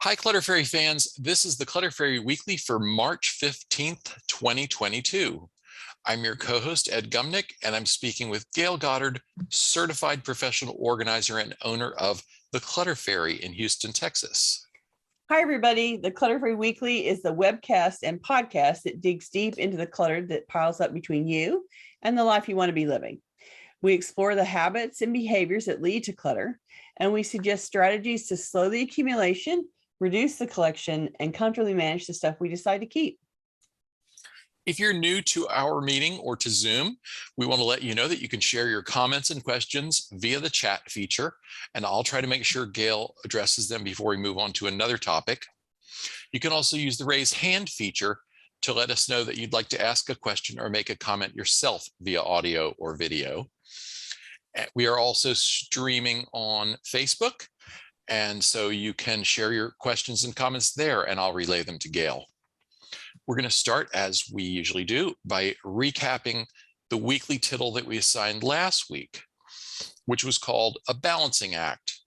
Hi, Clutter Fairy fans. This is the Clutter Fairy Weekly for March 15th, 2022. I'm your co-host, Ed Gumnick, and I'm speaking with Gayle Goddard, certified professional organizer and owner of the Clutter Fairy in Houston, Texas. Hi, everybody. The Clutter Fairy Weekly is the webcast and podcast that digs deep into the clutter that piles up between you and the life you want to be living. We explore the habits and behaviors that lead to clutter, and we suggest strategies to slow the accumulation, reduce the collection, and comfortably manage the stuff we decide to keep. If you're new to our meeting or to Zoom, we want to let you know that you can share your comments and questions via the chat feature, and I'll try to make sure Gayle addresses them before we move on to another topic. You can also use the raise hand feature to let us know that you'd like to ask a question or make a comment yourself via audio or video. We are also streaming on Facebook, and so you can share your questions and comments there, and I'll relay them to Gayle. We're going to start, as we usually do, by recapping the weekly tittle that we assigned last week, which was called A Balancing Act.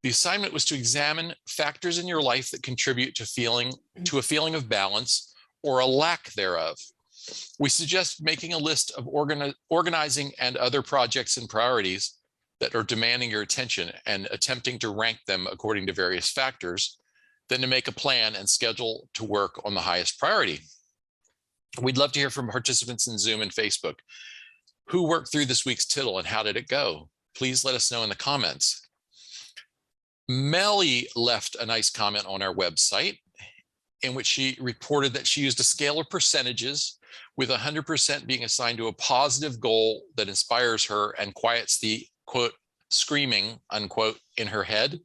The assignment was to examine factors in your life that contribute to a feeling of balance or a lack thereof. We suggest making a list of organizing and other projects and priorities that are demanding your attention and attempting to rank them according to various factors, then to make a plan and schedule to work on the highest priority. We'd love to hear from participants in Zoom and Facebook. Who worked through this week's tittle and how did it go? Please let us know in the comments. Melly left a nice comment on our website in which she reported that she used a scale of percentages, with 100% being assigned to a positive goal that inspires her and quiets the, quote, screaming, unquote, in her head.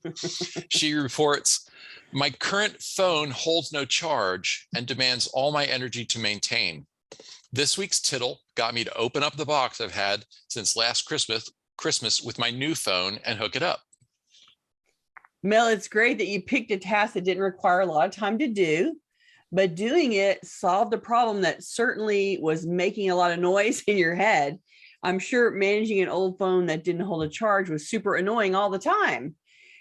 She reports, "My current phone holds no charge and demands all my energy to maintain. This week's tittle got me to open up the box I've had since last Christmas with my new phone and hook it up." Mel, it's great that you picked a task that didn't require a lot of time to do, but doing it solved a problem that certainly was making a lot of noise in your head. I'm sure managing an old phone that didn't hold a charge was super annoying all the time.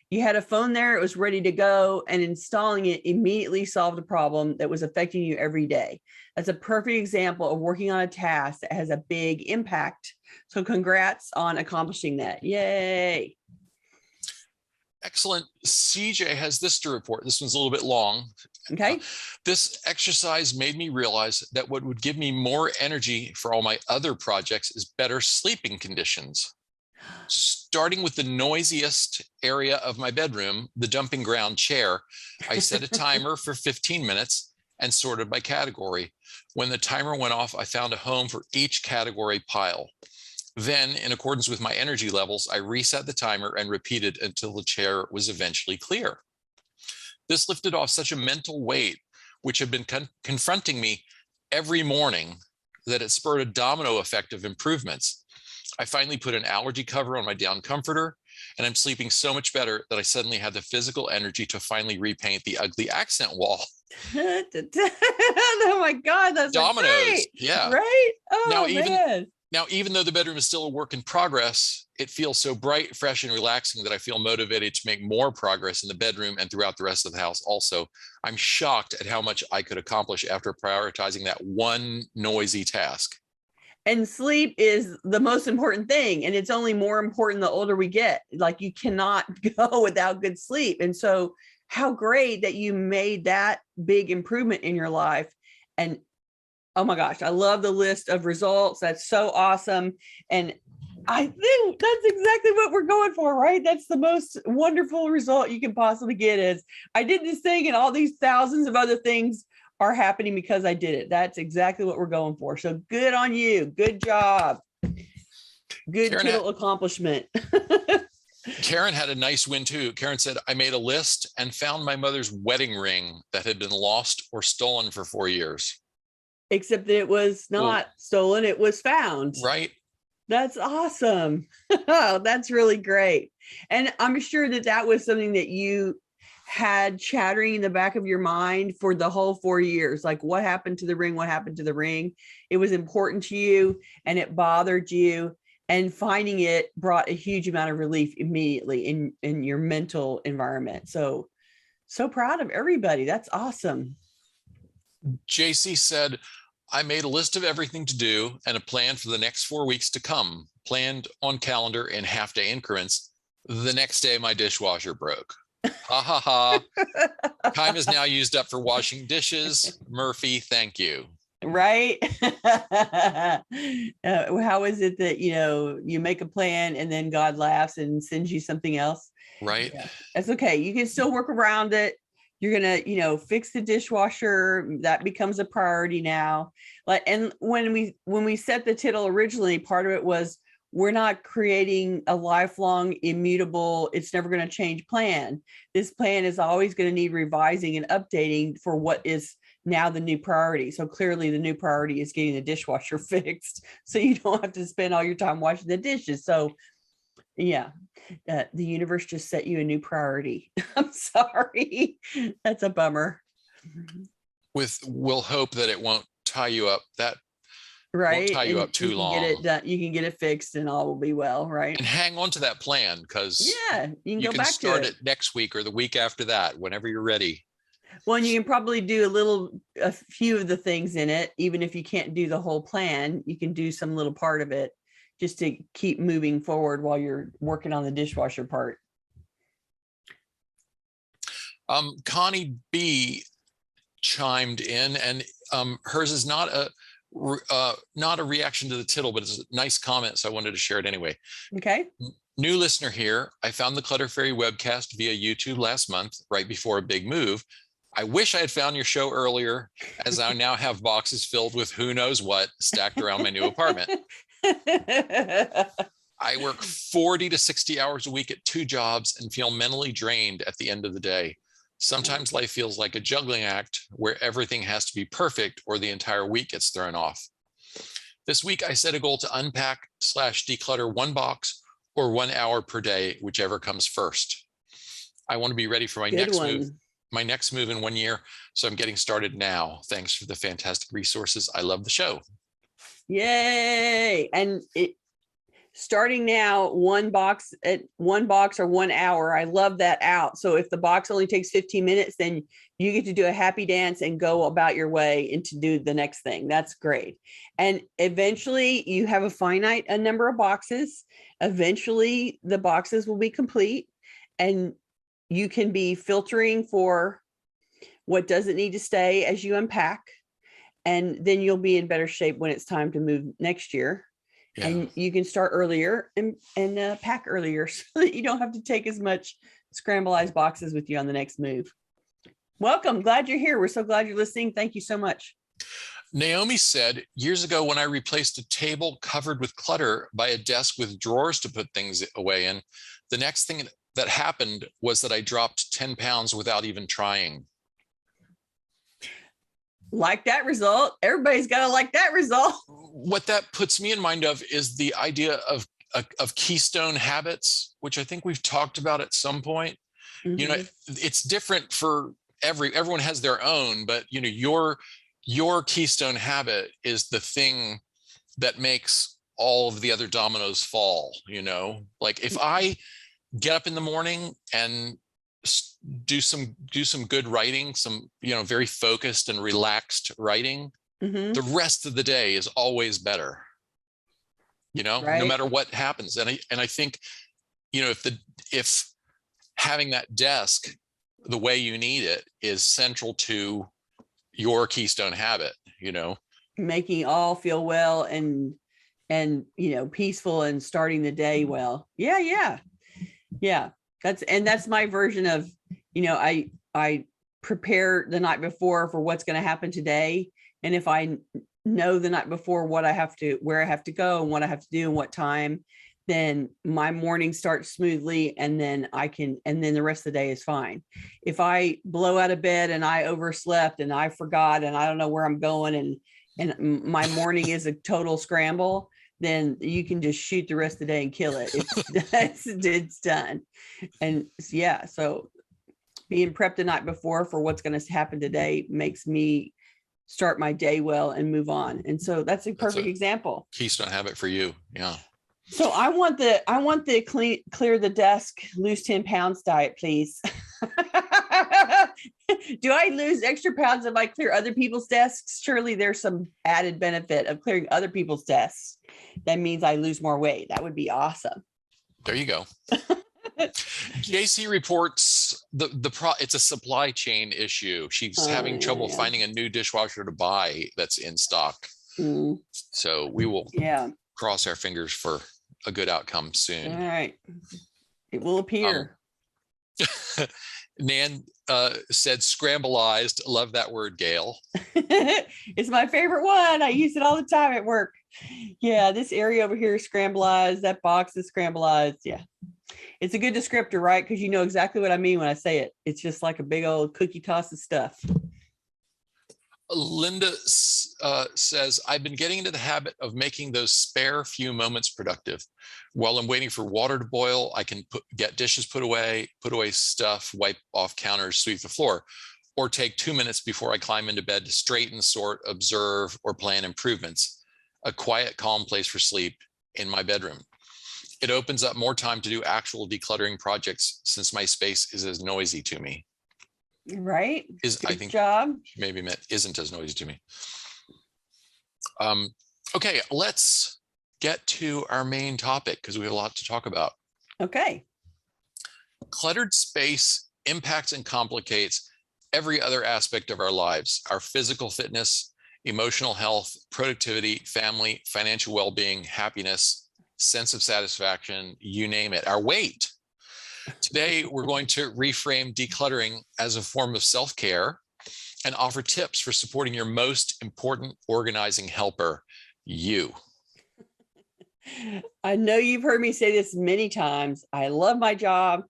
You had a phone there, it was ready to go, and installing it immediately solved a problem that was affecting you every day. That's a perfect example of working on a task that has a big impact. So congrats on accomplishing that. Yay. Excellent. CJ has this to report. This one's a little bit long. Okay. This exercise made me realize that what would give me more energy for all my other projects is better sleeping conditions. Starting with the noisiest area of my bedroom, the dumping ground chair, I set a timer for 15 minutes and sorted by category. When the timer went off, I found a home for each category pile. Then, in accordance with my energy levels, I reset the timer and repeated until the chair was eventually clear. This lifted off such a mental weight, which had been confronting me every morning, that it spurred a domino effect of improvements. I finally put an allergy cover on my down comforter, and I'm sleeping so much better that I suddenly had the physical energy to finally repaint the ugly accent wall. Oh my God, that's dominoes. Great. Yeah. Right? Oh, Now, even though the bedroom is still a work in progress, it feels so bright, fresh, and relaxing that I feel motivated to make more progress in the bedroom and throughout the rest of the house. Also, I'm shocked at how much I could accomplish after prioritizing that one noisy task. And sleep is the most important thing. And it's only more important the older we get. Like, you cannot go without good sleep. And so how great that you made that big improvement in your life. And oh my gosh, I love the list of results. That's so awesome. And I think that's exactly what we're going for, right? That's the most wonderful result you can possibly get, is I did this thing and all these thousands of other things are happening because I did it. That's exactly what we're going for. So good on you. Good job. Good tittle accomplishment. Karen had a nice win too. Karen said, "I made a list and found my mother's wedding ring that had been lost or stolen for 4 years." Except that it was not stolen, it was found. Right. That's awesome. Oh, that's really great. And I'm sure that that was something that you had chattering in the back of your mind for the whole 4 years. Like, what happened to the ring? What happened to the ring? It was important to you and it bothered you. And finding it brought a huge amount of relief immediately in your mental environment. So So proud of everybody. That's awesome. JC said, I made a list of everything to do and a plan for the next 4 weeks to come, planned on calendar in half-day increments. The next day, my dishwasher broke. Ha ha ha. Time is now used up for washing dishes. Murphy, thank you. Right? How is it that, you make a plan and then God laughs and sends you something else? Right. Yeah, that's okay. You can still work around it. You're going to, fix the dishwasher. That becomes a priority now. And when we set the title originally, part of it was, we're not creating a lifelong, immutable, it's never going to change plan. This plan is always going to need revising and updating for what is now the new priority. So clearly the new priority is getting the dishwasher fixed, so you don't have to spend all your time washing the dishes. So yeah, the universe just set you a new priority. I'm sorry. That's a bummer. We'll hope that it won't tie you up. That right. won't tie you up too long. Get it done. You can get it fixed and all will be well, right? And hang on to that plan, because you can go back start to it next week or the week after that, whenever you're ready. Well, and you can probably do a few of the things in it, even if you can't do the whole plan. You can do some little part of it just to keep moving forward while you're working on the dishwasher part. Connie B chimed in, and hers is not a reaction to the title, but it's a nice comment, so I wanted to share it anyway. Okay. New listener here. I found the Clutter Fairy webcast via YouTube last month, right before a big move. I wish I had found your show earlier, as I now have boxes filled with who knows what stacked around my new apartment. I work 40 to 60 hours a week at 2 jobs and feel mentally drained at the end of the day. Sometimes life feels like a juggling act where everything has to be perfect or the entire week gets thrown off. This week, I set a goal to unpack/declutter 1 box or 1 hour per day, whichever comes first. I want to be ready for my next move in 1 year. So I'm getting started now. Thanks for the fantastic resources. I love the show. Yay. And starting now, 1 box or 1 hour. I love that out. So if the box only takes 15 minutes, then you get to do a happy dance and go about your way and to do the next thing. That's great. And eventually you have a finite number of boxes. Eventually the boxes will be complete, and you can be filtering for what doesn't need to stay as you unpack. And then you'll be in better shape when it's time to move next year. Yeah. And you can start earlier and pack earlier, so that you don't have to take as much scrambled boxes with you on the next move. Welcome. Glad you're here. We're so glad you're listening. Thank you so much. Naomi said, years ago when I replaced a table covered with clutter by a desk with drawers to put things away in, the next thing that happened was that I dropped 10 pounds without even trying. Like that result. Everybody's got to like that result. What that puts me in mind of is the idea of keystone habits, which I think we've talked about at some point. Mm-hmm. You know, it's different for everyone has their own, but you know, your keystone habit is the thing that makes all of the other dominoes fall. You know, like if I get up in the morning and do some good writing, some, you know, very focused and relaxed writing, mm-hmm. The rest of the day is always better, you know, right. No matter what happens. And I think, you know, if having that desk the way you need it is central to your keystone habit, you know, making all feel well and you know, peaceful and starting the day well. Yeah. That's my version of, you know, I prepare the night before for what's going to happen today. And if I know the night before where I have to go and what I have to do and what time, then my morning starts smoothly, and then the rest of the day is fine. If I blow out of bed and I overslept and I forgot and I don't know where I'm going and my morning is a total scramble, then you can just shoot the rest of the day and kill it. It's done. And yeah, so being prepped the night before for what's going to happen today makes me start my day well and move on. And so that's a perfect example. Keystone habit for you. Yeah. So I want the clear the desk, lose 10 pounds diet, please. Do I lose extra pounds if I clear other people's desks? Surely there's some added benefit of clearing other people's desks. That means I lose more weight. That would be awesome. There you go. JC reports it's a supply chain issue. She's having trouble finding a new dishwasher to buy that's in stock. So we will cross our fingers for a good outcome soon. All right. It will appear. Nan said scrambleized. Love that word, Gayle. It's my favorite one. I use it all the time at work. Yeah, this area over here is scrambleized. That box is scrambleized. Yeah. It's a good descriptor, right? Because you know exactly what I mean when I say it. It's just like a big old cookie toss of stuff. Linda says, I've been getting into the habit of making those spare few moments productive. While I'm waiting for water to boil, I can get dishes put away stuff, wipe off counters, sweep the floor, or take 2 minutes before I climb into bed to straighten, sort, observe, or plan improvements. A quiet, calm place for sleep in my bedroom. It opens up more time to do actual decluttering projects since my space is as noisy to me. Right. I think job. Maybe meant isn't as noisy to me. Okay, let's get to our main topic because we have a lot to talk about. Okay. Cluttered space impacts and complicates every other aspect of our lives, our physical fitness, emotional health, productivity, family, financial well-being, happiness, sense of satisfaction, you name it, our weight. Today, we're going to reframe decluttering as a form of self-care and offer tips for supporting your most important organizing helper, you. I know you've heard me say this many times. I love my job.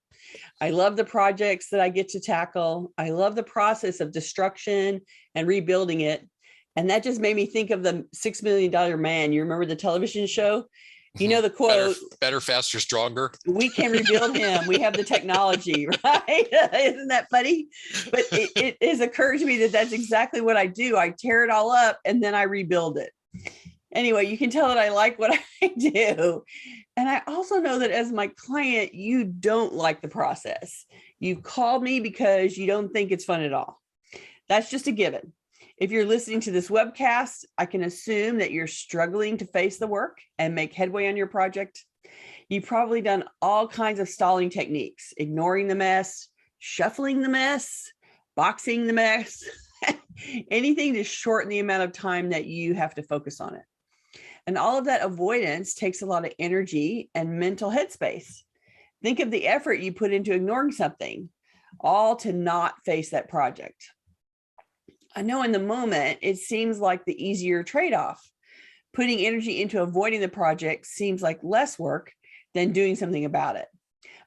I love the projects that I get to tackle. I love the process of destruction and rebuilding it. And that just made me think of the $6 Million Man. You remember the television show? You know the quote, better, faster, stronger. We can rebuild him. We have the technology, right? Isn't that funny? But it has occurred to me that that's exactly what I do. I tear it all up and then I rebuild it. Anyway, you can tell that I like what I do. And I also know that as my client, you don't like the process. You've called me because you don't think it's fun at all. That's just a given. If you're listening to this webcast, I can assume that you're struggling to face the work and make headway on your project. You've probably done all kinds of stalling techniques, ignoring the mess, shuffling the mess, boxing the mess, anything to shorten the amount of time that you have to focus on it. And all of that avoidance takes a lot of energy and mental headspace. Think of the effort you put into ignoring something, all to not face that project. I know in the moment, it seems like the easier trade-off. Putting energy into avoiding the project seems like less work than doing something about it.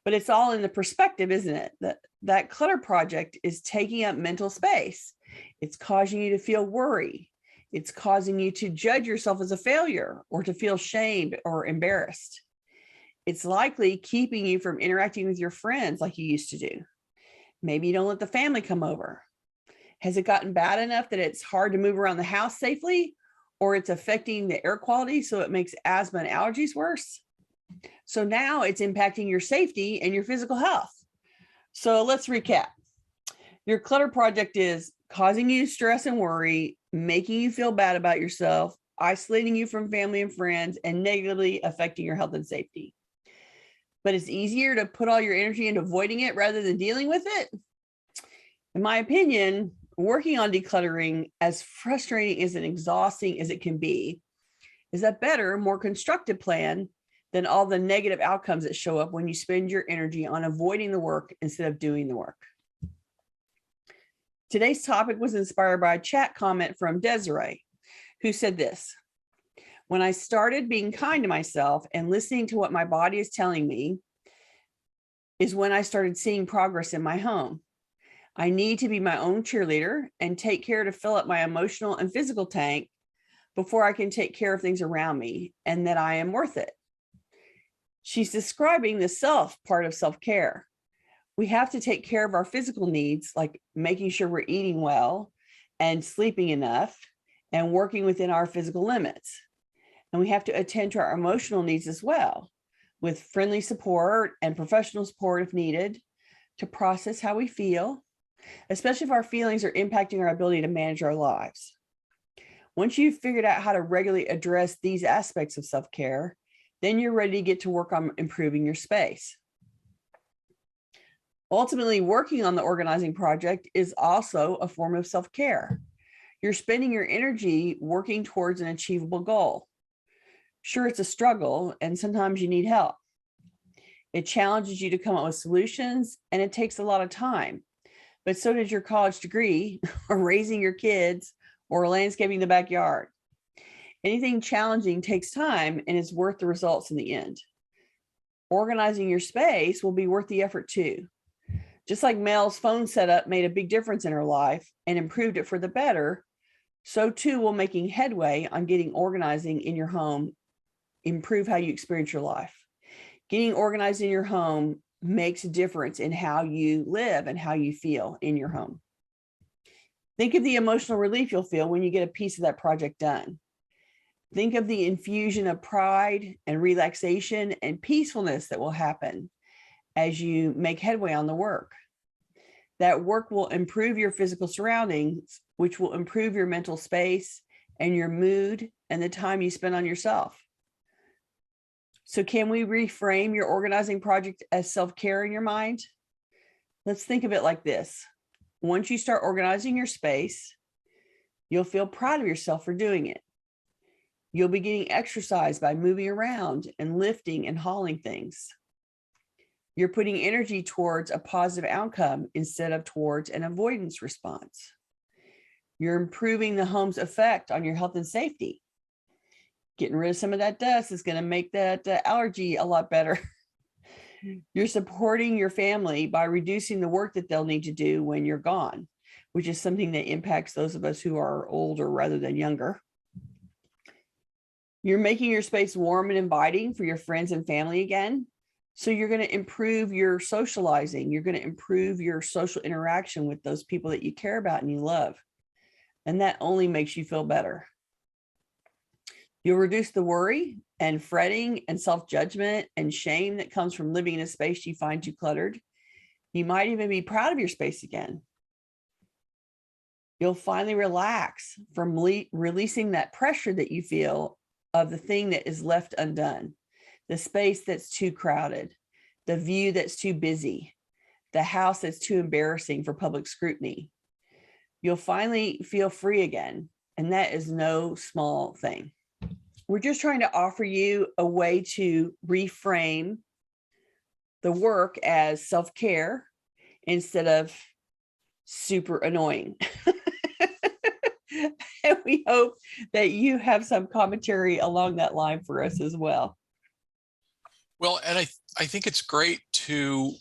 But it's all in the perspective, isn't it? That clutter project is taking up mental space. It's causing you to feel worry. It's causing you to judge yourself as a failure or to feel shamed or embarrassed. It's likely keeping you from interacting with your friends like you used to do. Maybe you don't let the family come over. Has it gotten bad enough that it's hard to move around the house safely, or it's affecting the air quality so it makes asthma and allergies worse? So now it's impacting your safety and your physical health. So let's recap. Your clutter project is causing you stress and worry, making you feel bad about yourself, isolating you from family and friends, and negatively affecting your health and safety. But it's easier to put all your energy into avoiding it rather than dealing with it. In my opinion, working on decluttering, as frustrating as and exhausting as it can be, is a better, more constructive plan than all the negative outcomes that show up when you spend your energy on avoiding the work instead of doing the work. Today's topic was inspired by a chat comment from Desiree, who said this: when I started being kind to myself and listening to what my body is telling me is when I started seeing progress in my home. I need to be my own cheerleader and take care to fill up my emotional and physical tank before I can take care of things around me, and that I am worth it. She's describing the self part of self-care. We have to take care of our physical needs, like making sure we're eating well and sleeping enough and working within our physical limits. And we have to attend to our emotional needs as well, with friendly support and professional support if needed, to process how we feel, especially if our feelings are impacting our ability to manage our lives. Once you've figured out how to regularly address these aspects of self-care, then you're ready to get to work on improving your space. Ultimately, working on the organizing project is also a form of self-care. You're spending your energy working towards an achievable goal. Sure, it's a struggle, and sometimes you need help. It challenges you to come up with solutions, and it takes a lot of time. But so does your college degree, or raising your kids, or landscaping the backyard. Anything challenging takes time and is worth the results in the end. Organizing your space will be worth the effort too. Just like Mel's phone setup made a big difference in her life and improved it for the better, so too will making headway on getting organizing in your home improve how you experience your life. Getting organized in your home makes a difference in how you live and how you feel in your home. Think of the emotional relief you'll feel when you get a piece of that project done. Think of the infusion of pride and relaxation and peacefulness that will happen as you make headway on the work. That work will improve your physical surroundings, which will improve your mental space and your mood and the time you spend on yourself. So can we reframe your organizing project as self-care in your mind? Let's think of it like this. Once you start organizing your space, you'll feel proud of yourself for doing it. You'll be getting exercise by moving around and lifting and hauling things. You're putting energy towards a positive outcome instead of towards an avoidance response. You're improving the home's effect on your health and safety. Getting rid of some of that dust is going to make that allergy a lot better. You're supporting your family by reducing the work that they'll need to do when you're gone, which is something that impacts those of us who are older rather than younger. You're making your space warm and inviting for your friends and family again. So you're going to improve your socializing. You're going to improve your social interaction with those people that you care about and you love. And that only makes you feel better. You'll reduce the worry and fretting and self-judgment and shame that comes from living in a space you find too cluttered. You might even be proud of your space again. You'll finally relax from releasing that pressure that you feel of the thing that is left undone, the space that's too crowded, the view that's too busy, the house that's too embarrassing for public scrutiny. You'll finally feel free again, and that is no small thing. We're just trying to offer you a way to reframe the work as self-care instead of super annoying. And we hope that you have some commentary along that line for us as well. Well, and I think it's great to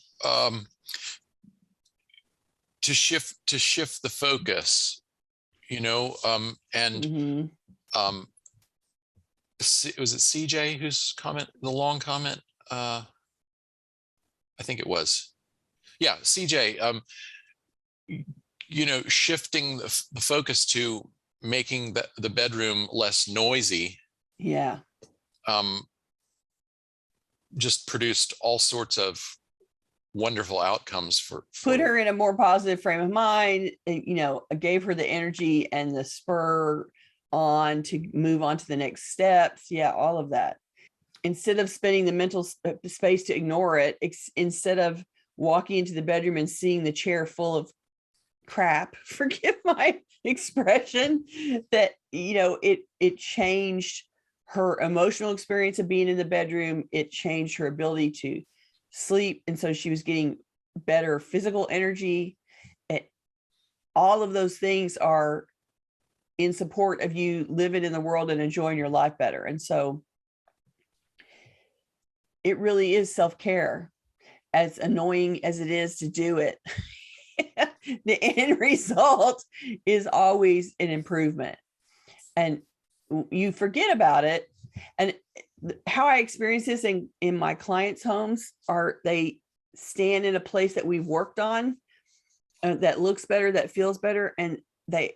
shift the focus, you know, and was it CJ whose comment, the long comment? I think it was. Yeah, CJ, you know, shifting the focus to making the bedroom less noisy. Yeah. Just produced all sorts of wonderful outcomes for put her in a more positive frame of mind, and, you know, gave her the energy and the spur on to move on to the next steps. Yeah, all of that. Instead of spending the mental space to ignore it, instead of walking into the bedroom and seeing the chair full of crap, forgive my expression, that, you know, it changed her emotional experience of being in the bedroom. It changed her ability to sleep. And so she was getting better physical energy. All of those things are in support of you living in the world and enjoying your life better. And so it really is self-care, as annoying as it is to do it. The end result is always an improvement, and you forget about it. And how I experience this in my clients' homes are they stand in a place that we've worked on that looks better, that feels better. And they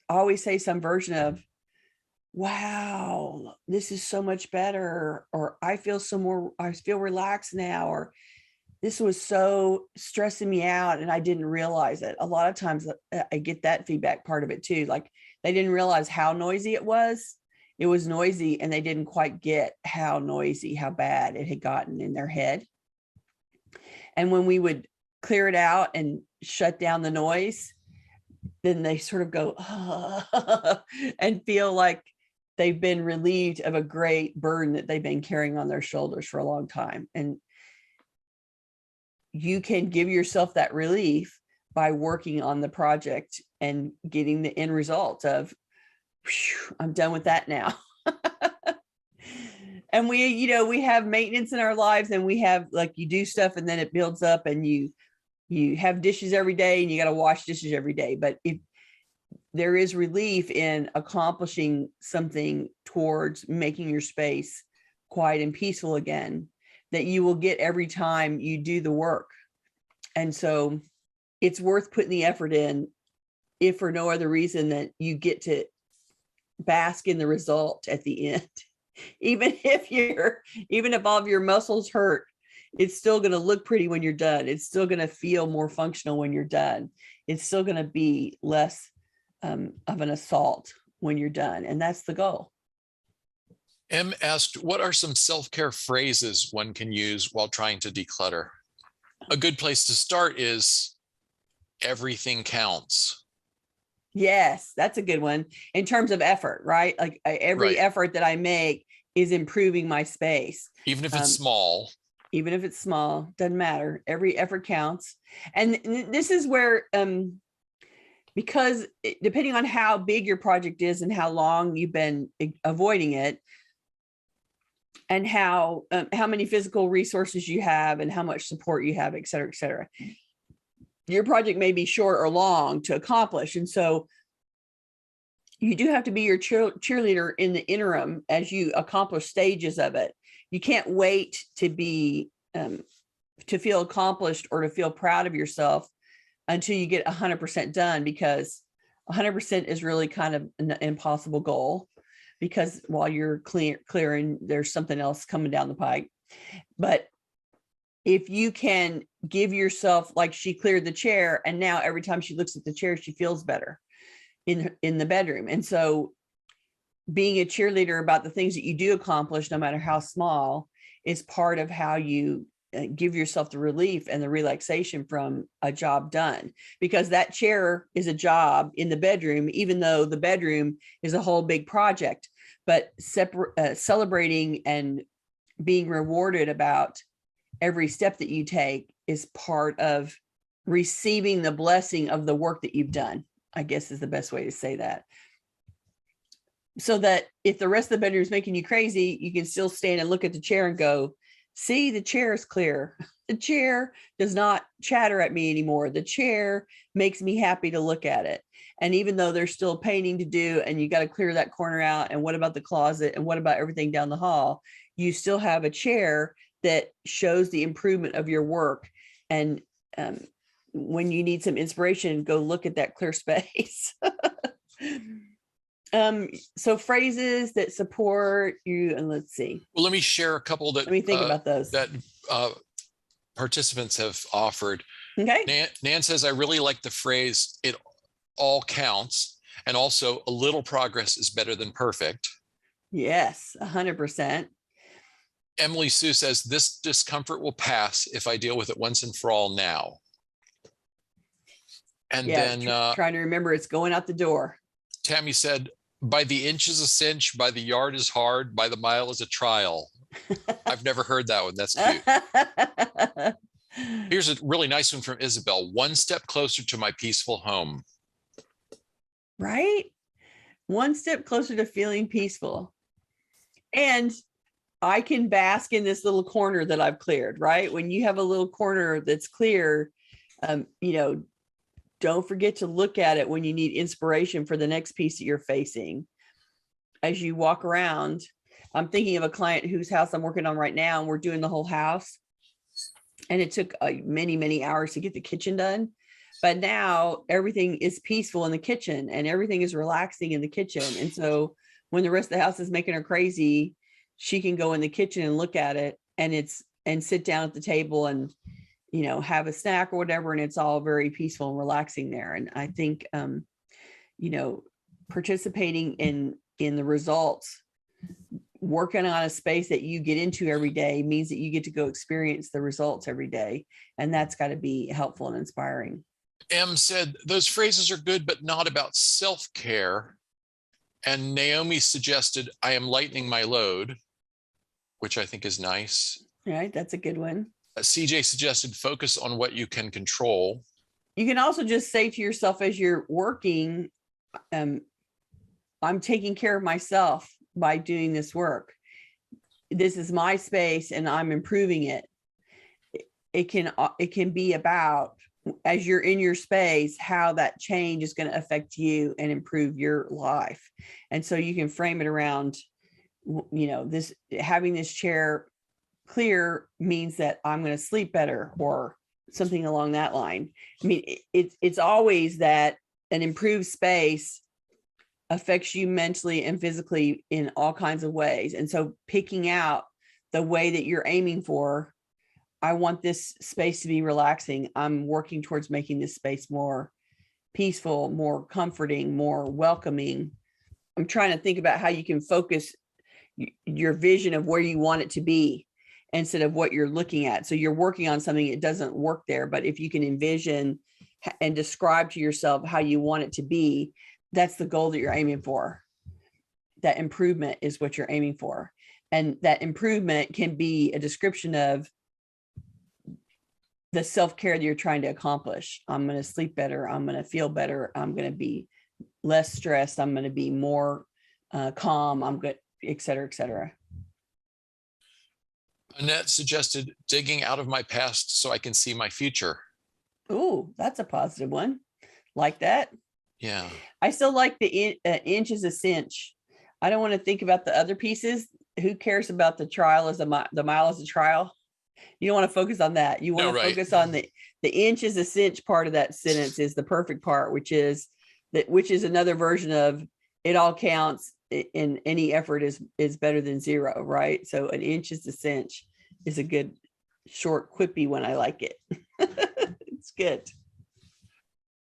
always say some version of, wow, this is so much better, or I feel relaxed now, or this was so stressing me out and I didn't realize it. A lot of times I get that feedback part of it too. Like they didn't realize how noisy it was. It was noisy and they didn't quite get how noisy, how bad it had gotten in their head. And when we would clear it out and shut down the noise, then they sort of go and feel like they've been relieved of a great burden that they've been carrying on their shoulders for a long time. And you can give yourself that relief by working on the project and getting the end result of, I'm done with that now. And we have maintenance in our lives, and we have, like, you do stuff and then it builds up, and you have dishes every day and you got to wash dishes every day. But if there is relief in accomplishing something towards making your space quiet and peaceful again, that you will get every time you do the work. And so it's worth putting the effort in, if for no other reason that you get to bask in the result at the end. Even if all of your muscles hurt, it's still going to look pretty when you're done. It's still going to feel more functional when you're done. It's still going to be less of an assault when you're done. And that's the goal. M asked, what are some self-care phrases one can use while trying to declutter? A good place to start is everything counts. Yes, that's a good one in terms of effort, right? Like every effort that I make is improving my space. Even if it's small. Even if it's small, doesn't matter. Every effort counts. And this is where, because depending on how big your project is and how long you've been avoiding it, and how many physical resources you have and how much support you have, et cetera, your project may be short or long to accomplish. And so you do have to be your cheerleader in the interim as you accomplish stages of it. You can't wait to be, to feel accomplished or to feel proud of yourself until you get 100% done, because 100% is really kind of an impossible goal, because while you're clearing, there's something else coming down the pike. But if you can give yourself, like she cleared the chair, and now every time she looks at the chair, she feels better in the bedroom. And so being a cheerleader about the things that you do accomplish, no matter how small, is part of how you give yourself the relief and the relaxation from a job done, because that chair is a job in the bedroom, even though the bedroom is a whole big project. But celebrating and being rewarded about every step that you take is part of receiving the blessing of the work that you've done, I guess is the best way to say that. So that if the rest of the bedroom is making you crazy, you can still stand and look at the chair and go, see, the chair is clear. The chair does not chatter at me anymore. The chair makes me happy to look at it. And even though there's still painting to do and you got to clear that corner out, and what about the closet, and what about everything down the hall, you still have a chair that shows the improvement of your work. And when you need some inspiration, go look at that clear space. So phrases that support you, and let's see. Well, let me share a couple that, let me think about those, that participants have offered. Okay. Nan says, I really like the phrase, it all counts. And also, a little progress is better than perfect. Yes, 100%. Emily Sue says, this discomfort will pass if I deal with it once and for all now. And then trying to remember it's going out the door. Tammy said, by the inch is a cinch, by the yard is hard, by the mile is a trial. I've never heard that one. That's cute. Here's a really nice one from Isabel. One step closer to my peaceful home. Right? One step closer to feeling peaceful. And I can bask in this little corner that I've cleared, right? When you have a little corner that's clear, don't forget to look at it when you need inspiration for the next piece that you're facing. As you walk around, I'm thinking of a client whose house I'm working on right now, and we're doing the whole house. And it took many, many hours to get the kitchen done. But now everything is peaceful in the kitchen and everything is relaxing in the kitchen. And so when the rest of the house is making her crazy, she can go in the kitchen and look at it, and sit down at the table and have a snack or whatever, and it's all very peaceful and relaxing there. And I think, participating in the results, working on a space that you get into every day means that you get to go experience the results every day. And that's got to be helpful and inspiring. M said, those phrases are good, but not about self-care. And Naomi suggested, I am lightening my load, which I think is nice. Right. That's a good one. CJ suggested, focus on what you can control. You can also just say to yourself as you're working, I'm taking care of myself by doing this work. This is my space and I'm improving it. It can be about, as you're in your space, how that change is going to affect you and improve your life. And so you can frame it around, this, having this chair clear means that I'm going to sleep better, or something along that line. I mean, it's always that an improved space affects you mentally and physically in all kinds of ways. And so picking out the way that you're aiming for, I want this space to be relaxing. I'm working towards making this space more peaceful, more comforting, more welcoming. I'm trying to think about how you can focus your vision of where you want it to be instead of what you're looking at. So you're working on something, it doesn't work there, but if you can envision and describe to yourself how you want it to be, that's the goal that you're aiming for. That improvement is what you're aiming for. And that improvement can be a description of the self-care that you're trying to accomplish. I'm going to sleep better. I'm going to feel better. I'm going to be less stressed. I'm going to be more calm. I'm good, et cetera, et cetera. Annette suggested, digging out of my past so I can see my future. Oh, that's a positive one. Like that. Yeah. I still like the inch is a cinch. I don't want to think about the other pieces. Who cares about the trial as the mile is a trial? You don't want to focus on that. You want to focus on the inch is a cinch part of that sentence is the perfect part, which is another version of it all counts in any effort is better than zero, right? So an inch is a cinch is a good short quippy one. I like it. It's good.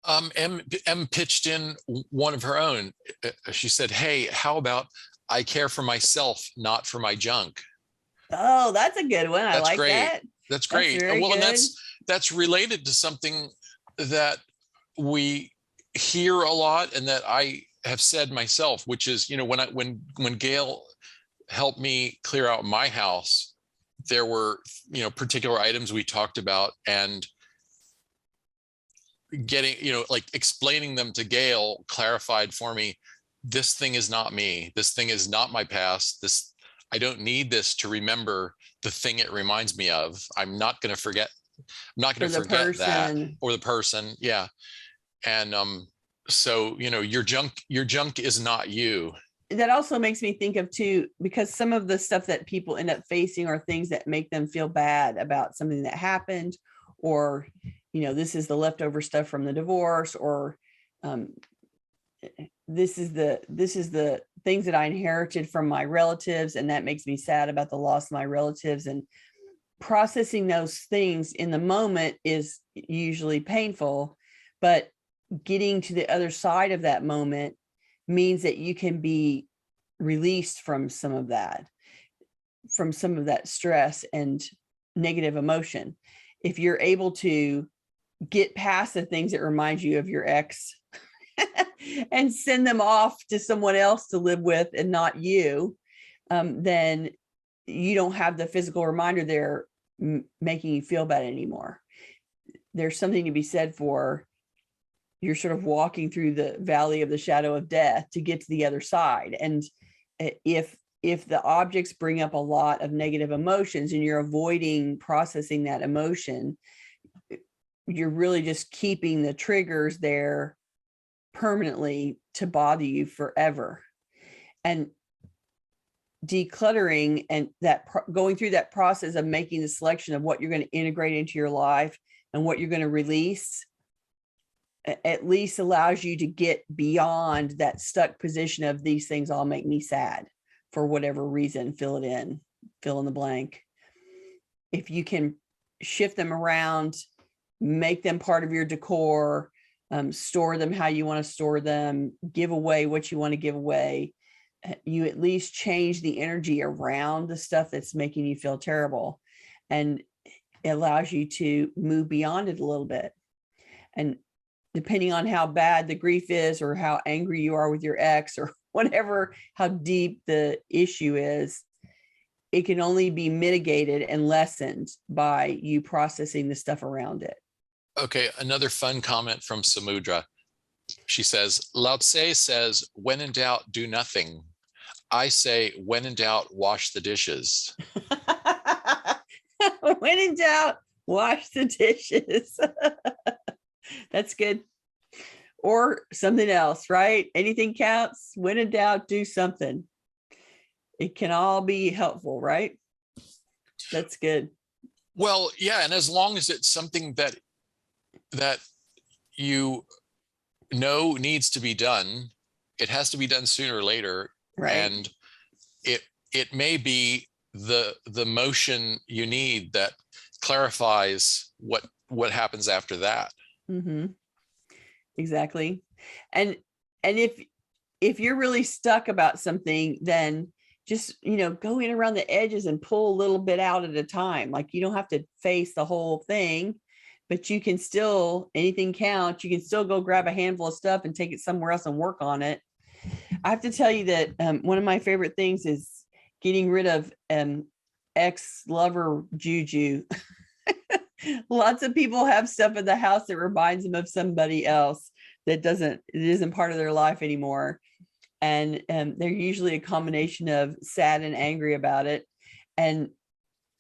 M pitched in one of her own. She said, hey, how about I care for myself, not for my junk? Oh, that's a good one. I like great. that. That's great. That's well, good. And that's related to something that we hear a lot and that I have said myself, which is, when Gayle helped me clear out my house, there were, particular items we talked about, and getting, like explaining them to Gayle clarified for me, this thing is not me. This thing is not my past. I don't need this to remember the thing it reminds me of. I'm not going to forget. I'm not going to forget that, or the person. Yeah. And so, your junk is not you. That also makes me think of too, because some of the stuff that people end up facing are things that make them feel bad about something that happened, or, this is the leftover stuff from the divorce, or this is the things that I inherited from my relatives, and that makes me sad about the loss of my relatives. And processing those things in the moment is usually painful, but getting to the other side of that moment means that you can be released from some of that stress and negative emotion. If you're able to get past the things that remind you of your ex and send them off to someone else to live with and not you, then you don't have the physical reminder there making you feel bad anymore. There's something to be said for, you're sort of walking through the valley of the shadow of death to get to the other side. And if the objects bring up a lot of negative emotions and you're avoiding processing that emotion, you're really just keeping the triggers there permanently to bother you forever. And decluttering and that going through that process of making the selection of what you're going to integrate into your life and what you're going to release at least allows you to get beyond that stuck position of these things all make me sad for whatever reason. Fill in the blank. If you can shift them around, make them part of your decor, store them how you want to store them, give away what you want to give away. You at least change the energy around the stuff that's making you feel terrible, and it allows you to move beyond it a little bit. And depending on how bad the grief is, or how angry you are with your ex, or whatever, how deep the issue is, it can only be mitigated and lessened by you processing the stuff around it. Okay, another fun comment from Samudra. She says, Lao Tse says, when in doubt, do nothing. I say, when in doubt, wash the dishes. When in doubt, wash the dishes. That's good. Or something else, right? Anything counts. When in doubt, do something. It can all be helpful, right? That's good. Well, yeah, and as long as it's something that you know needs to be done, it has to be done sooner or later. Right. And it may be the motion you need that clarifies what happens after that. Mm-hmm. Exactly. And if you're really stuck about something, then just, go in around the edges and pull a little bit out at a time. Like, you don't have to face the whole thing, but you can still, anything counts. You can still go grab a handful of stuff and take it somewhere else and work on it. I have to tell you that one of my favorite things is getting rid of ex-lover juju. Lots of people have stuff in the house that reminds them of somebody else that isn't part of their life anymore. And they're usually a combination of sad and angry about it. And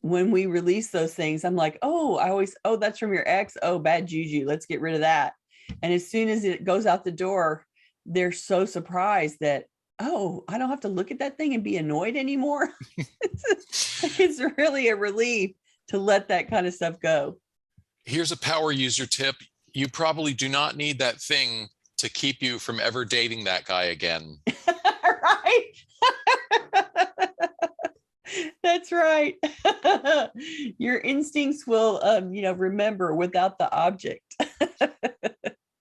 when we release those things, I'm like, oh, that's from your ex. Oh, bad juju. Let's get rid of that. And as soon as it goes out the door, they're so surprised that, oh, I don't have to look at that thing and be annoyed anymore. It's really a relief to let that kind of stuff go. Here's a power user tip. You probably do not need that thing to keep you from ever dating that guy again. Right. That's right. Your instincts will, remember without the object.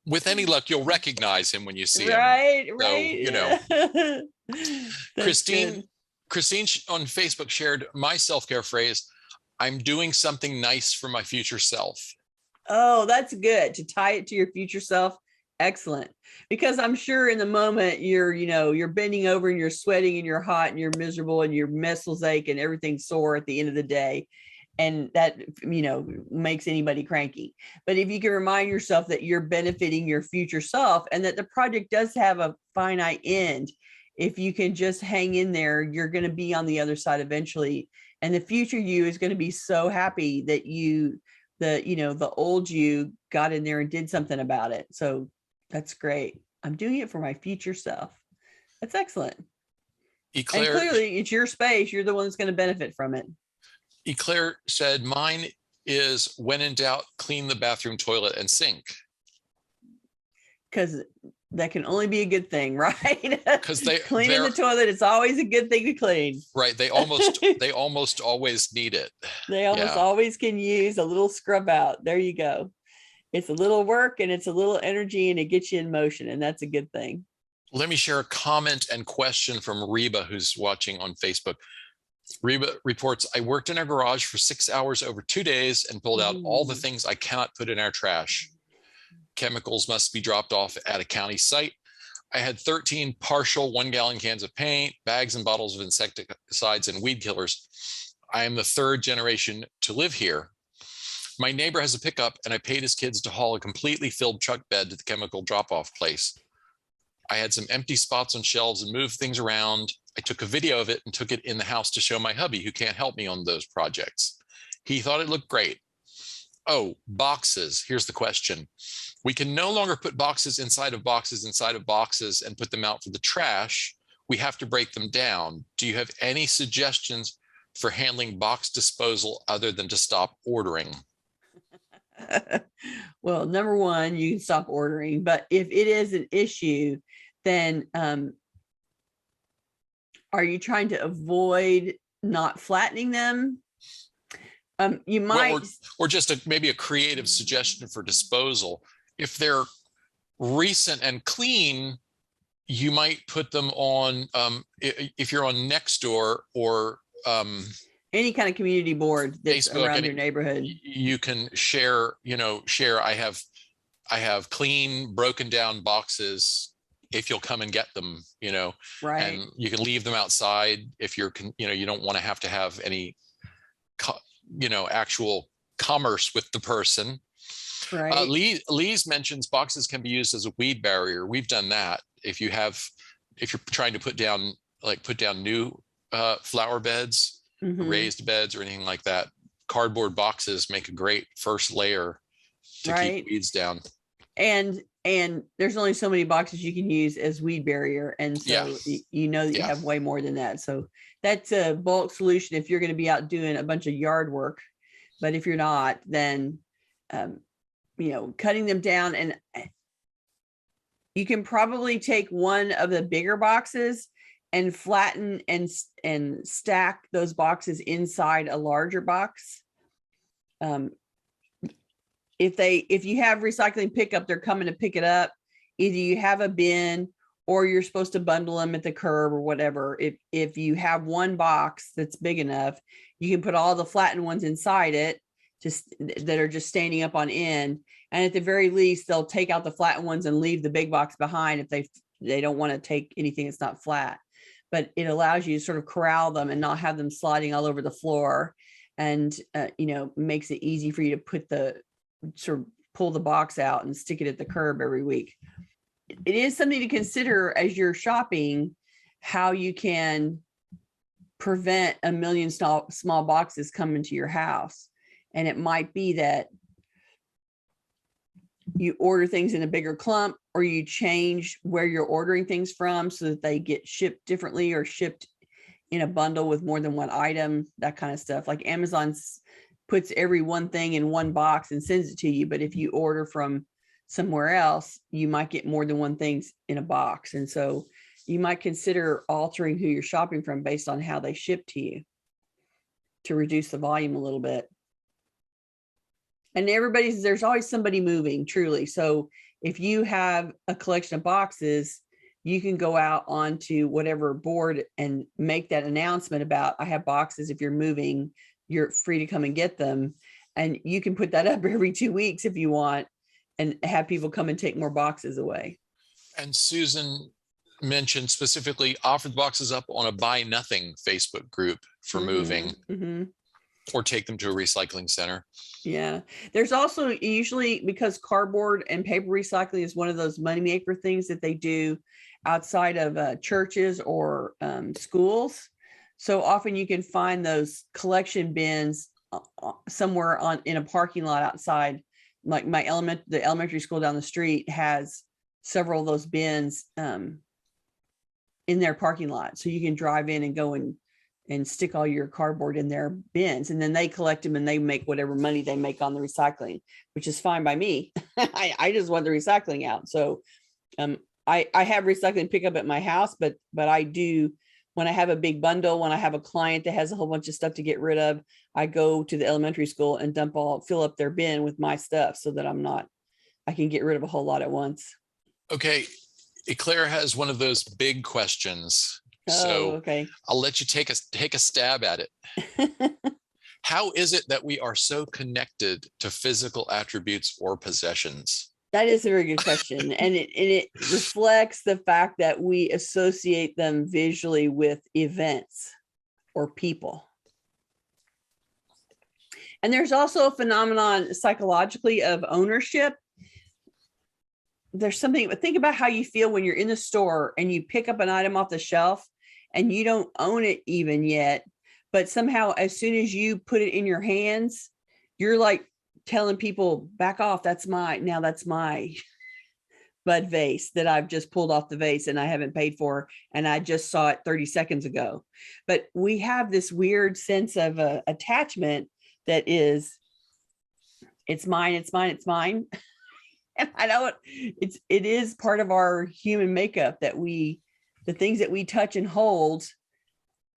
With any luck, you'll recognize him when you see him. Right. So, Christine on Facebook shared my self-care phrase, I'm doing something nice for my future self. Oh, that's good. To tie it to your future self. Excellent. Because I'm sure in the moment you're bending over and you're sweating and you're hot and you're miserable and your muscles ache and everything's sore at the end of the day. And that, makes anybody cranky. But if you can remind yourself that you're benefiting your future self and that the project does have a finite end, if you can just hang in there, you're going to be on the other side eventually. And the future you is going to be so happy that the old you got in there and did something about it. So that's great. I'm doing it for my future self. That's excellent. And clearly it's your space. You're the one that's going to benefit from it. Eclair said, mine is when in doubt, clean the bathroom, toilet, and sink. Because that can only be a good thing, right? Because cleaning the toilet, it's always a good thing to clean. Right. They almost always need it. They almost always can use a little scrub out. There you go. It's a little work and it's a little energy and it gets you in motion, and that's a good thing. Let me share a comment and question from Reba, who's watching on Facebook. Reba reports, I worked in our garage for 6 hours over 2 days and pulled out all the things I cannot put in our trash. Chemicals must be dropped off at a county site. I had 13 partial 1-gallon cans of paint, bags and bottles of insecticides and weed killers. I am the third generation to live here. My neighbor has a pickup and I paid his kids to haul a completely filled truck bed to the chemical drop-off place. I had some empty spots on shelves and moved things around. I took a video of it and took it in the house to show my hubby, who can't help me on those projects. He thought it looked great. Oh, boxes. Here's the question. We can no longer put boxes inside of boxes and put them out for the trash. We have to break them down. Do you have any suggestions for handling box disposal other than to stop ordering? Well, number one, you can stop ordering, but if it is an issue, then are you trying to avoid not flattening them? You might, or just maybe a creative suggestion for disposal. If they're recent and clean, you might put them on, if you're on Nextdoor or any kind of community board that's Facebook, around your neighborhood. You can share, I have clean, broken down boxes if you'll come and get them, Right. and you can leave them outside if you're, you don't want to have any, actual commerce with the person. Right. Lee's mentions boxes can be used as a weed barrier. We've done that. If you're trying to put down new flower beds, raised beds, or anything like that, cardboard boxes make a great first layer to keep weeds down. And there's only so many boxes you can use as weed barrier, and so that you have way more than that. So that's a bulk solution if you're going to be out doing a bunch of yard work. But if you're not, then cutting them down, and you can probably take one of the bigger boxes and flatten and stack those boxes inside a larger box. If you have recycling pickup, they're coming to pick it up. Either you have a bin or you're supposed to bundle them at the curb or whatever. If you have one box that's big enough, you can put all the flattened ones inside it, just that are just standing up on end. And at the very least, they'll take out the flattened ones and leave the big box behind if they don't want to take anything that's not flat. But it allows you to sort of corral them and not have them sliding all over the floor, and makes it easy for you to pull the box out and stick it at the curb every week. It is something to consider as you're shopping, how you can prevent a million small boxes coming to your house. And it might be that you order things in a bigger clump, or you change where you're ordering things from so that they get shipped differently, or shipped in a bundle with more than one item, that kind of stuff. Like Amazon puts every one thing in one box and sends it to you. But if you order from somewhere else, you might get more than one thing in a box. And so you might consider altering who you're shopping from based on how they ship to you, to reduce the volume a little bit. And there's always somebody moving, truly. So if you have a collection of boxes, you can go out onto whatever board and make that announcement about, I have boxes. If you're moving, you're free to come and get them. And you can put that up every 2 weeks if you want, and have people come and take more boxes away. And Susan mentioned specifically, offer the boxes up on a Buy Nothing Facebook group for moving, or take them to a recycling center. Yeah. There's also usually, because cardboard and paper recycling is one of those moneymaker things that they do outside of churches or schools. So often you can find those collection bins somewhere in a parking lot outside. Like the elementary school down the street has several of those bins in their parking lot. So you can drive in and go and stick all your cardboard in their bins, and then they collect them and they make whatever money they make on the recycling, which is fine by me. I just want the recycling out. So I have recycling pickup at my house, but I do, when I have a big bundle, when I have a client that has a whole bunch of stuff to get rid of, I go to the elementary school and fill up their bin with my stuff, so that I can get rid of a whole lot at once. Okay. Claire has one of those big questions. So okay. I'll let you take a stab at it. How is it that we are so connected to physical attributes or possessions? That is a very good question. And it reflects the fact that we associate them visually with events or people. And there's also a phenomenon psychologically of ownership. There's something, think about how you feel when you're in the store and you pick up an item off the shelf and you don't own it even yet, but somehow as soon as you put it in your hands, you're like telling people, back off, that's my bud vase that I've just pulled off the vase and I haven't paid for, and I just saw it 30 seconds ago. But we have this weird sense of attachment that is, it's mine, it's mine, it's mine. And I know it is part of our human makeup that the things that we touch and hold,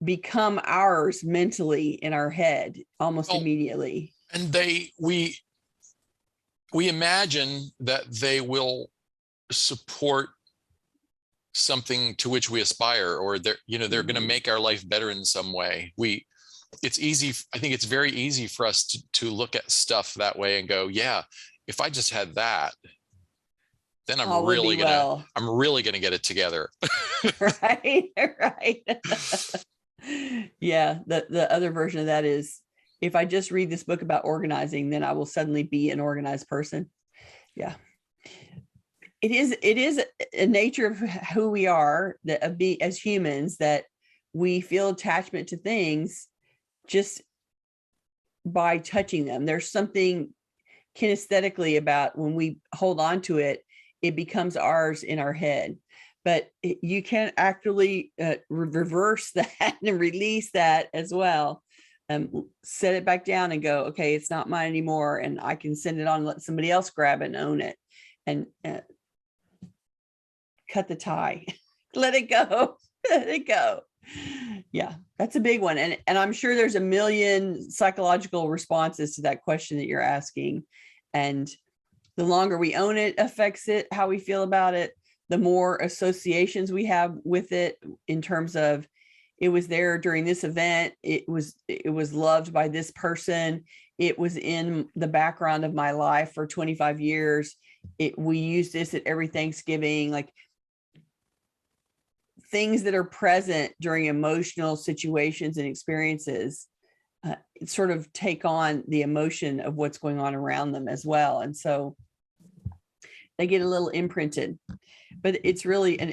become ours mentally in our head almost Oh, immediately. and we imagine that they will support something to which we aspire, or they're going to make our life better in some way. It's easy. I think it's very easy for us to look at stuff that way and go, yeah, if I just had that, then All would be well. I'm really gonna get it together. Right. Right. Yeah. The other version of that is, if I just read this book about organizing, then I will suddenly be an organized person. Yeah. It is a nature of who we are, that as humans, that we feel attachment to things just by touching them. There's something kinesthetically about when we hold on to it, it becomes ours in our head. But you can actually reverse that and release that as well. Set it back down and go, okay, it's not mine anymore, and I can send it on and let somebody else grab it and own it, and cut the tie. Let it go. Let it go. Yeah, that's a big one. And I'm sure there's a million psychological responses to that question that you're asking. And the longer we own it affects it, how we feel about it, the more associations we have with it, in terms of, it was there during this event, it was loved by this person, it was in the background of my life for 25 years, we use this at every Thanksgiving. Like, things that are present during emotional situations and experiences sort of take on the emotion of what's going on around them as well. And so they get a little imprinted, but it's really an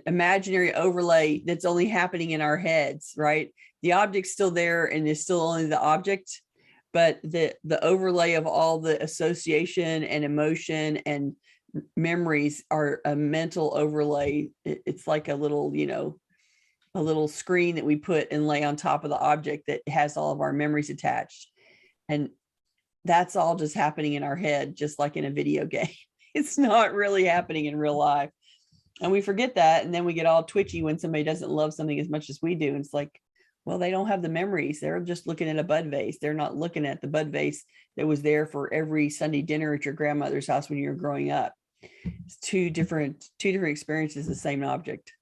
imaginary overlay that's only happening in our heads, right? The object's still there and is still only the object, but the overlay of all the association and emotion and memories are a mental overlay. It's like a little, a little screen that we put and lay on top of the object that has all of our memories attached. And that's all just happening in our head, just like in a video game. It's not really happening in real life. And we forget that. And then we get all twitchy when somebody doesn't love something as much as we do. And it's like, well, they don't have the memories. They're just looking at a bud vase. They're not looking at the bud vase that was there for every Sunday dinner at your grandmother's house when you were growing up. It's two different experiences, the same object.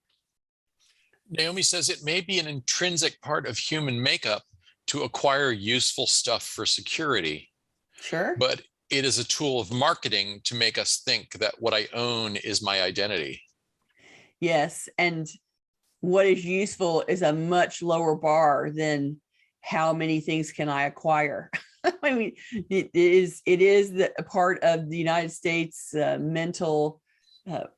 Naomi says it may be an intrinsic part of human makeup to acquire useful stuff for security. Sure. But it is a tool of marketing to make us think that what I own is my identity. Yes. And what is useful is a much lower bar than how many things can I acquire. I mean, it is a part of the United States mental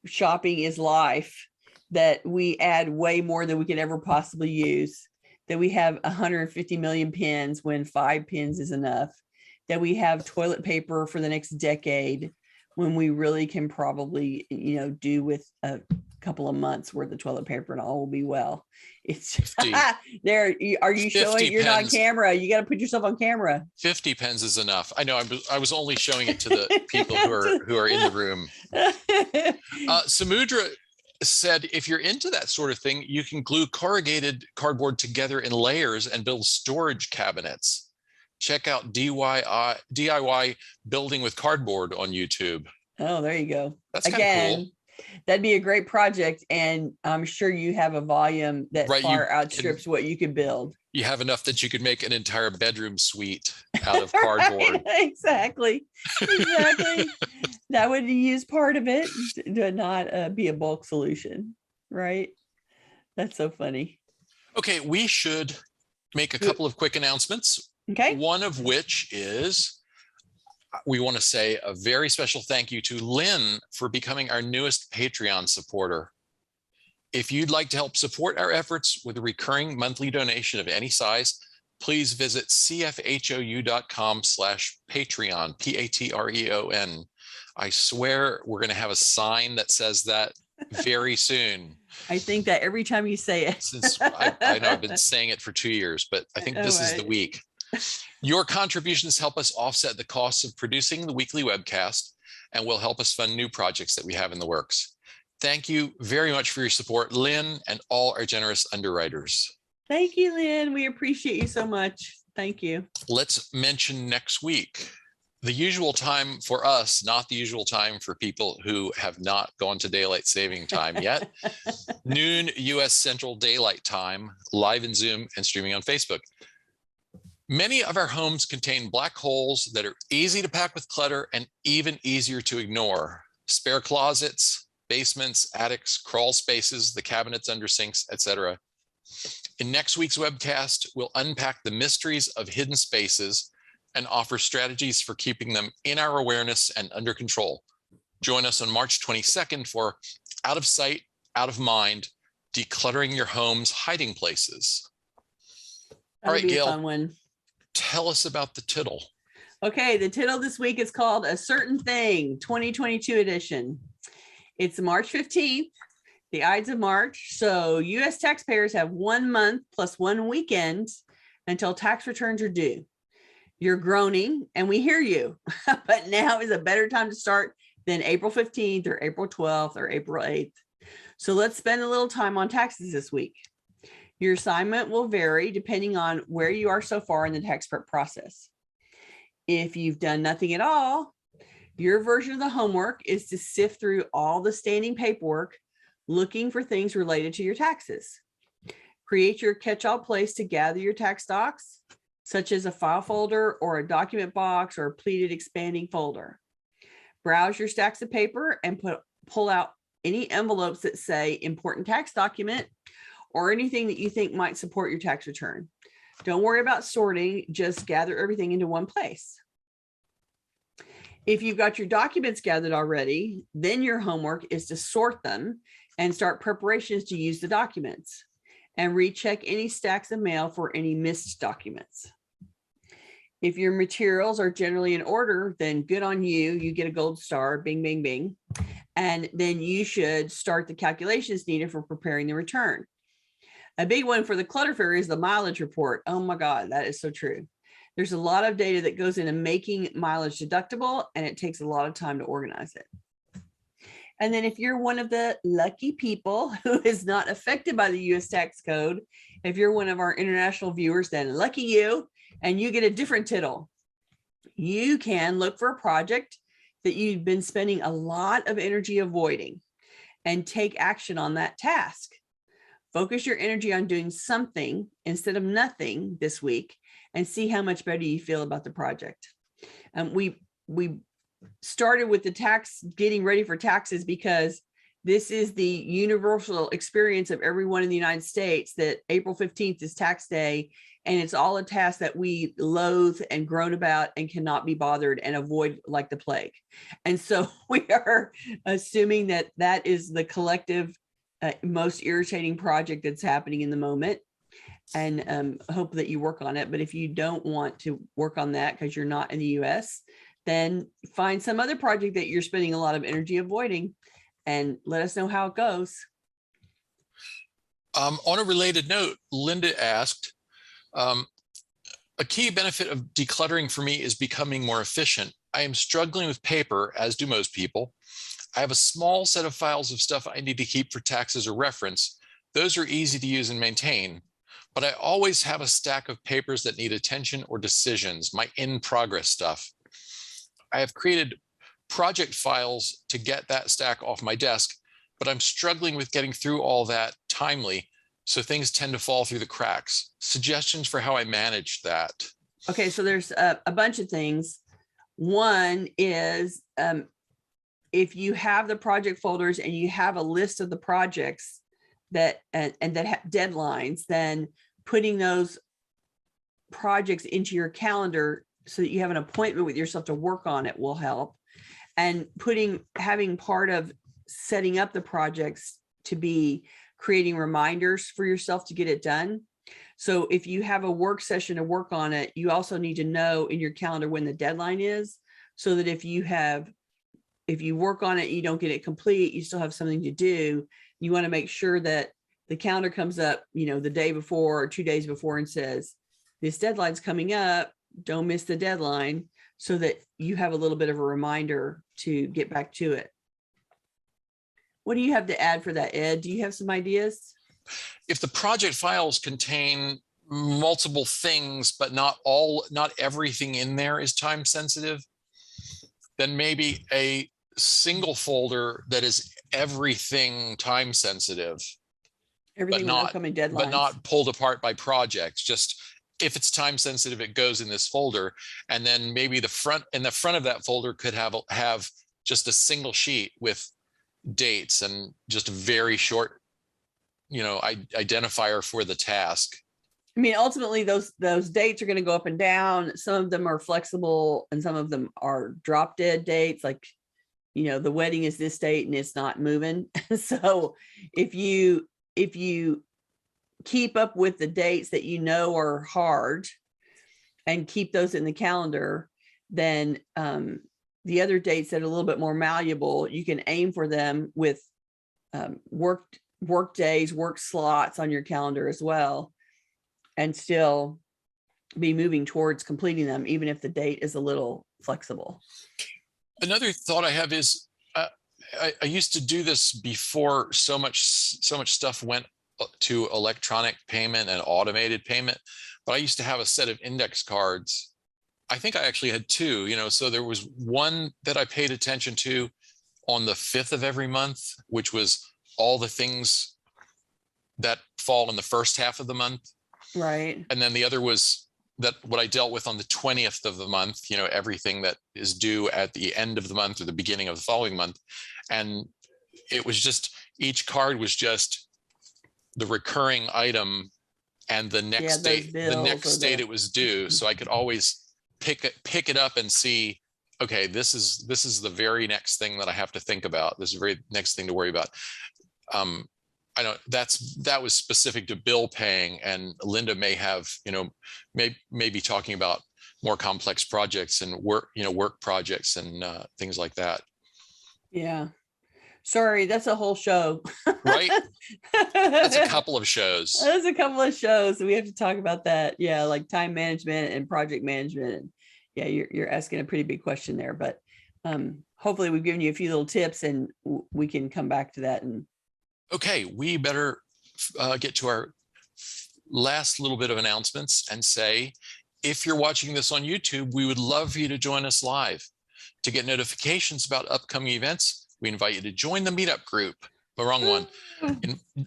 shopping is life, that we add way more than we could ever possibly use, that we have 150 million pens when 5 pens is enough, that we have toilet paper for the next decade when we really can probably, do with a couple of months worth of toilet paper and all will be well. It's there. Are you showing? You're not on camera. You got to put yourself on camera. 50 pens is enough. I know. I was only showing it to the people who are in the room. Samudra said, if you're into that sort of thing, you can glue corrugated cardboard together in layers and build storage cabinets. Check out DIY building with cardboard on YouTube. Oh, there you go. That's kind of cool. That'd be a great project. And I'm sure you have a volume that far outstrips what you could build. You have enough that you could make an entire bedroom suite out of cardboard. Exactly. That would use part of it to not be a bulk solution. Right. That's so funny. Okay. We should make a couple of quick announcements. Okay. One of which is, we want to say a very special thank you to Lynn for becoming our newest Patreon supporter. If you'd like to help support our efforts with a recurring monthly donation of any size, please visit cfhou.com/Patreon, Patreon. I swear we're going to have a sign that says that very soon. I think that every time you say it. Since I know I've been saying it for 2 years, but I think this is the week. Your contributions help us offset the costs of producing the weekly webcast and will help us fund new projects that we have in the works. Thank you very much for your support, Lynn, and all our generous underwriters. Thank you, Lynn. We appreciate you so much. Thank you. Let's mention next week. The usual time for us, not the usual time for people who have not gone to daylight saving time yet. Noon US Central Daylight Time, live in Zoom and streaming on Facebook. Many of our homes contain black holes that are easy to pack with clutter and even easier to ignore. Spare closets, basements, attics, crawl spaces, the cabinets under sinks, etc. In next week's webcast, we'll unpack the mysteries of hidden spaces and offer strategies for keeping them in our awareness and under control. Join us on March 22nd for Out of Sight, Out of Mind, Decluttering Your Home's Hiding Places. That'll All right, be a Gayle, fun one. tell us about the tittle. Okay, the tittle this week is called A Certain Thing, 2022 edition. It's March 15th, the Ides of March. So U.S. taxpayers have 1 month plus 1 weekend until tax returns are due. You're groaning and we hear you, but now is a better time to start than April 15th or April 12th or April 8th. So let's spend a little time on taxes this week. Your assignment will vary depending on where you are so far in the tax prep process. If you've done nothing at all, your version of the homework is to sift through all the standing paperwork, looking for things related to your taxes. Create your catch-all place to gather your tax docs, such as a file folder or a document box or a pleated expanding folder. Browse your stacks of paper and pull out any envelopes that say important tax document or anything that you think might support your tax return. Don't worry about sorting, just gather everything into one place. If you've got your documents gathered already, then your homework is to sort them and start preparations to use the documents and recheck any stacks of mail for any missed documents. If your materials are generally in order, then good on you. You get a gold star, bing, bing, bing. And then you should start the calculations needed for preparing the return. A big one for the Clutter Fairy is the mileage report. Oh my God, that is so true. There's a lot of data that goes into making mileage deductible, and it takes a lot of time to organize it. And then if you're one of the lucky people who is not affected by the US tax code, if you're one of our international viewers, then lucky you, and you get a different tittle. You can look for a project that you've been spending a lot of energy avoiding and take action on that task. Focus your energy on doing something instead of nothing this week and see how much better you feel about the project. We started with the tax, getting ready for taxes, because this is the universal experience of everyone in the United States that April 15th is tax day. And it's all a task that we loathe and groan about and cannot be bothered and avoid like the plague. And so we are assuming that that is the collective most irritating project that's happening in the moment, and hope that you work on it. But if you don't want to work on that because you're not in the US, then find some other project that you're spending a lot of energy avoiding and let us know how it goes. On a related note, Linda asked, a key benefit of decluttering for me is becoming more efficient. I am struggling with paper, as do most people. I have a small set of files of stuff I need to keep for taxes or reference. Those are easy to use and maintain, but I always have a stack of papers that need attention or decisions, my in-progress stuff. I have created project files to get that stack off my desk, but I'm struggling with getting through all that timely, so things tend to fall through the cracks. Suggestions for how I manage that? Okay, so there's a bunch of things. One is if you have the project folders and you have a list of the projects that and that have deadlines, then putting those projects into your calendar so that you have an appointment with yourself to work on it will help. And having part of setting up the projects to be creating reminders for yourself to get it done. So if you have a work session to work on it, you also need to know in your calendar when the deadline is, so that if you work on it and you don't get it complete, you still have something to do. You want to make sure that the calendar comes up, the day before or 2 days before and says, this deadline's coming up, don't miss the deadline, so that you have a little bit of a reminder to get back to it. what do you have to add for that, Ed? Do you have some ideas? If the project files contain multiple things, but not everything in there is time sensitive, then maybe a single folder that is everything time sensitive, Everything with upcoming deadlines, but not pulled apart by projects. Just if it's time sensitive, it goes in this folder. And then maybe the front of that folder could have just a single sheet with dates and just a very short, identifier for the task. I mean, ultimately, those dates are going to go up and down. Some of them are flexible and some of them are drop dead dates. Like, the wedding is this date and it's not moving. So if you keep up with the dates that are hard and keep those in the calendar, then the other dates that are a little bit more malleable, you can aim for them with work days, work slots on your calendar as well, and still be moving towards completing them, even if the date is a little flexible. Another thought I have is I used to do this before so much stuff went to electronic payment and automated payment, but I used to have a set of index cards. I think I actually had two, so there was one that I paid attention to on the 5th of every month, which was all the things that fall in the first half of the month. Right. And then the other was that what I dealt with on the 20th of the month, everything that is due at the end of the month or the beginning of the following month. And it was just, each card was just the recurring item and the next date, it was due. So I could always pick it up and see, okay, this is the very next thing that I have to think about. This is the very next thing to worry about. That was specific to bill paying, and Linda may have, may be talking about more complex projects and work projects and things like that. Yeah. Sorry, that's a whole show. Right? That's a couple of shows. That's a couple of shows. We have to talk about that. Yeah, like time management and project management. Yeah, you're asking a pretty big question there, but hopefully we've given you a few little tips and we can come back to that. And okay, we better get to our last little bit of announcements and say, if you're watching this on YouTube, we would love for you to join us live. To get notifications about upcoming events, we invite you to join the meetup group. The wrong one.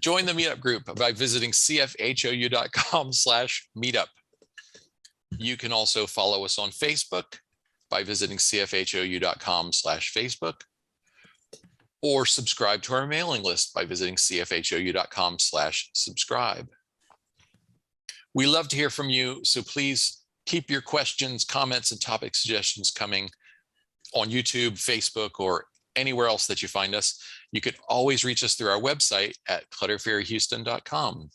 Join the meetup group by visiting cfhou.com/meetup. You can also follow us on Facebook by visiting cfhou.com/Facebook, or subscribe to our mailing list by visiting cfhou.com/subscribe. We love to hear from you, so please keep your questions, comments, and topic suggestions coming on YouTube, Facebook, or anywhere else that you find us. You can always reach us through our website at clutterfairyhouston.com.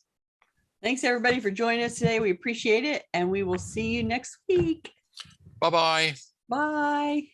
Thanks everybody for joining us today. We appreciate it, and we will see you next week. Bye-bye. Bye.